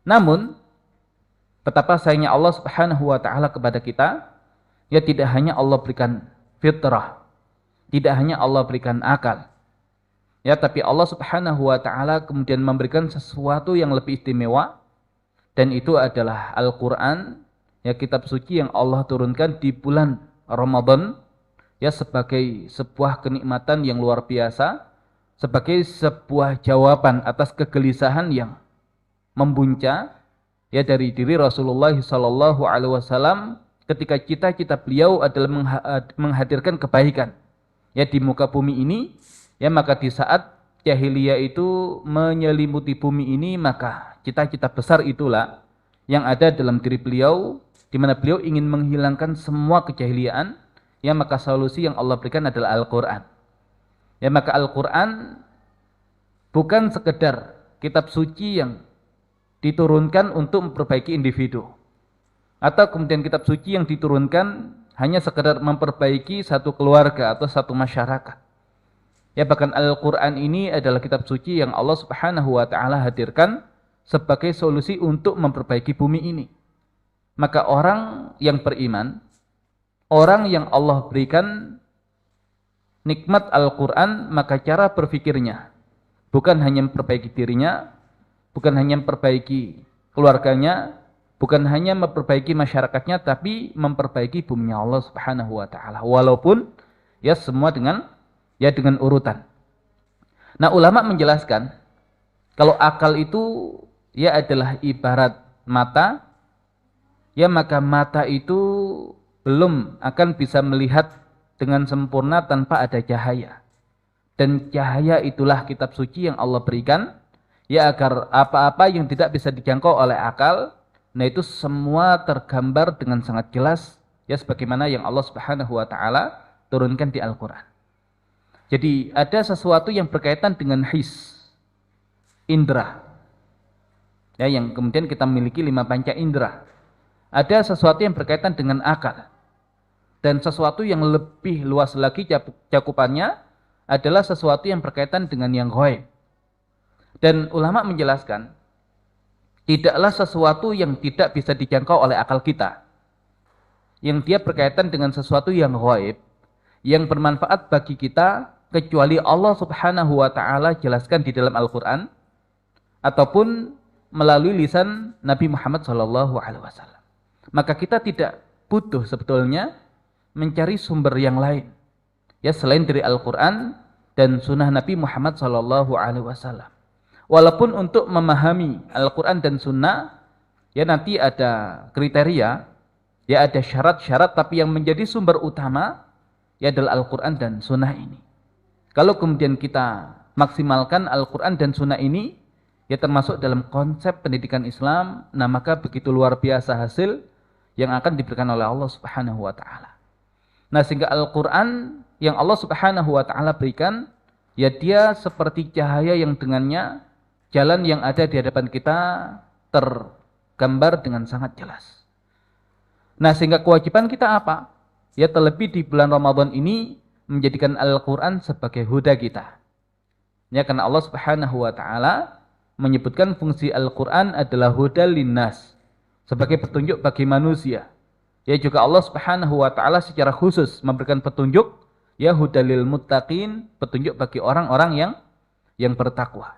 Namun betapa sayangnya Allah Subhanahu wa taala kepada kita, ya tidak hanya Allah berikan fitrah, tidak hanya Allah berikan akal. Ya, tapi Allah Subhanahu wa taala kemudian memberikan sesuatu yang lebih istimewa, dan itu adalah Al-Qur'an, ya kitab suci yang Allah turunkan di bulan Ramadan, ya sebagai sebuah kenikmatan yang luar biasa, sebagai sebuah jawaban atas kegelisahan yang membuncah ya dari diri Rasulullah sallallahu alaihi wasallam ketika cita-cita beliau adalah menghadirkan kebaikan ya di muka bumi ini. Ya, maka di saat jahiliyah itu menyelimuti bumi ini, maka cita-cita besar itulah yang ada dalam diri beliau, di mana beliau ingin menghilangkan semua kejahiliaan. Ya, maka solusi yang Allah berikan adalah Al-Quran. Ya, maka Al-Quran bukan sekedar kitab suci yang diturunkan untuk memperbaiki individu, atau kemudian kitab suci yang diturunkan hanya sekedar memperbaiki satu keluarga atau satu masyarakat. Ya, bahkan Al-Quran ini adalah kitab suci yang Allah Subhanahu wa ta'ala hadirkan sebagai solusi untuk memperbaiki bumi ini. Maka orang yang beriman, orang yang Allah berikan nikmat Al-Quran, maka cara berpikirnya bukan hanya memperbaiki dirinya, bukan hanya memperbaiki keluarganya, bukan hanya memperbaiki masyarakatnya, tapi memperbaiki bumi Allah Subhanahu wa ta'ala. Walaupun ya semua dengan urutan. Nah, ulama menjelaskan kalau akal itu ya adalah ibarat mata, ya maka mata itu belum akan bisa melihat dengan sempurna tanpa ada cahaya. Dan cahaya itulah kitab suci yang Allah berikan, ya agar apa-apa yang tidak bisa dijangkau oleh akal, nah itu semua tergambar dengan sangat jelas, ya sebagaimana yang Allah Subhanahu wa ta'ala turunkan di Al-Quran. Jadi ada sesuatu yang berkaitan dengan his, indera, ya, yang kemudian kita miliki 5 panca indera. Ada sesuatu yang berkaitan dengan akal, dan sesuatu yang lebih luas lagi cakupannya adalah sesuatu yang berkaitan dengan yang ghaib. Dan ulama menjelaskan, tidaklah sesuatu yang tidak bisa dijangkau oleh akal kita, yang dia berkaitan dengan sesuatu yang ghaib, yang bermanfaat bagi kita, kecuali Allah Subhanahu wa ta'ala jelaskan di dalam Al-Quran ataupun melalui lisan Nabi Muhammad sallallahu alaihi wasallam. Maka kita tidak butuh sebetulnya mencari sumber yang lain, ya selain dari Al-Quran dan sunnah Nabi Muhammad sallallahu alaihi wasallam. Walaupun untuk memahami Al-Quran dan sunnah, ya nanti ada kriteria, ya ada syarat-syarat, tapi yang menjadi sumber utama ya adalah Al-Quran dan sunnah ini. Kalau kemudian kita maksimalkan Al-Quran dan sunnah ini, ya termasuk dalam konsep pendidikan Islam, nah maka begitu luar biasa hasil yang akan diberikan oleh Allah Subhanahu wa ta'ala. Nah, sehingga Al-Quran yang Allah Subhanahu wa ta'ala berikan, ya dia seperti cahaya yang dengannya jalan yang ada di hadapan kita tergambar dengan sangat jelas. Nah, sehingga kewajiban kita apa? Ya terlebih di bulan Ramadan ini, menjadikan Al-Quran sebagai huda kita. Ya, karena Allah Subhanahu wa ta'ala menyebutkan fungsi Al-Quran adalah huda linnas, sebagai petunjuk bagi manusia. Ya, juga Allah Subhanahu wa ta'ala secara khusus memberikan petunjuk, ya huda lil muttaqin, petunjuk bagi orang-orang yang bertakwa.